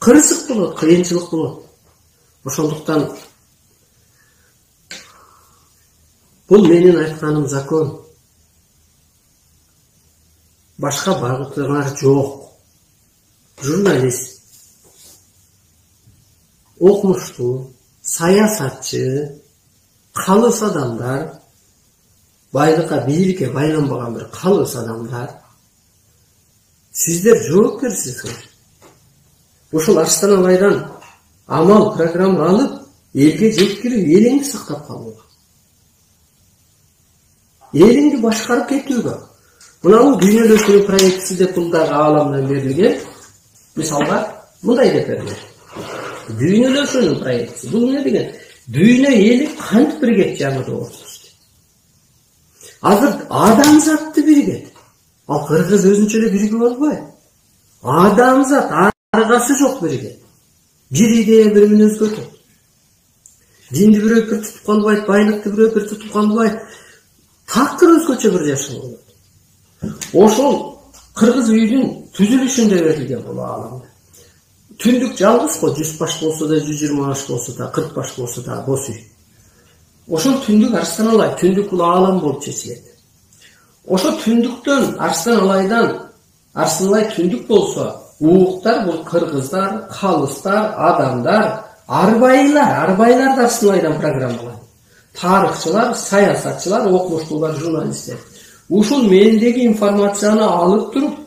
кырсык болот, кыйынчылык болот. Ошондуктан бул менин айтканым закон. Башка багытыңар жок. Журналист, окумуштуу, саясатчы, калыс адамдар, байлыкка, бийликке байланбаган бир калыс адамдар, сиздер жоопкерсизсиңер. Ушул Арстан Алайдан амал программа алып, элге жеткирип, элиңди сактап калууга. Элиңди башкарып кетүүгө. Мына бул дүйнөлөшүү проектиси деп бул дагы ааламдан берилген. Мисалга, мындай деп берилген. Дүйнөлөшүүнүн проектиси. Бул эмне деген? Дүйнө эли кантип биригет жаңы ортосунда. Азыр адамзатты биригет. Ал кыргыз өзүнчө эле биригип албайт. Адамзат аргасы жок биригет. Бир идея, бир мүнөз көтөт. Динди бирөө бир тутуп калбайт, байлыкты бирөө бир тутуп калбайт. Такыр өзгөчө бир жашоо болот. Ошол кыргыз үйдүн түзүлүшүндө берилген бул ааламда. Түндүк жалгыз го, 100 баш болсо да, 120 баш болсо да, 40 баш болсо да бос үй. Ошол түндүк Арстан Алай, түндүк бул аалам болуп чечилет. Ошо түндүктөн Арстан Алайдан Арстан Алай түндүк болсо, ууктар бул кыргыздар, калыстар, адамдар, арбайлар да Арстан Алайдан программаланат. Тарыхчылар, саясатчылар, окумуштуулар, журналисттер. Ушул мендеги информацияны алып туруп,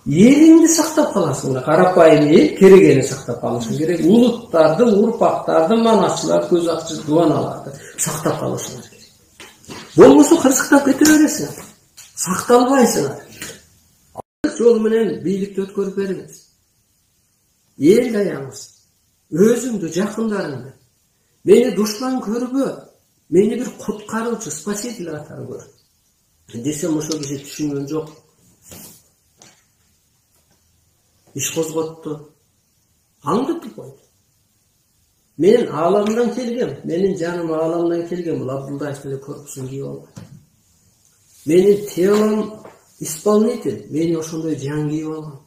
элиңди сактап каласың. Карапайым эл керегени сактап калышың керек. Улуттарды, урпактарды, манатчылар, көз акчы, дубаналарды сактап калышыңар керек. Болбосо кырсыктап кете бересиң. Сакталбайсыңар. Жол менен бийликти өткөрүп бериңиз. Эл даяңыз. Өзүңдү, жакындарыңды. Мени душман көрбө. Мени бир куткаруучу, спаситель катары көр. Десем ошол киши түшүнгөн жок. Иш козготту. Аңдытып койду. Мен ааламдан келгем, менин жаным ааламдан келген, бул Абдулдаев эле корпусун кийип алган. Менин телом исполнитель, мени ошондой жан кийип алган.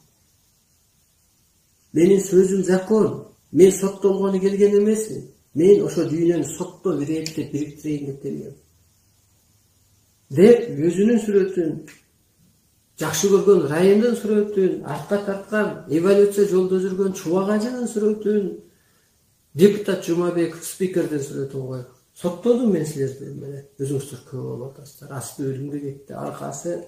Менин сөзүм закон, мен соттолгону келген эмесмин. Мен ошо дүйнөнү сотто бир эптеп бириктирейин деп келгем. Деп өзүнүн сүрөтүн, жакшы көргөн райондун сүрөтүн, артка тарткан эволюция жолдо жүргөн Чубак ажынын сүрөтүн, депутат Жумабеков спикердин сүрөтүн коюп. Соттодум мен силерди, өзүңүздөр көп болуп атасыздар. Асты өлүмгө кетти, аркасы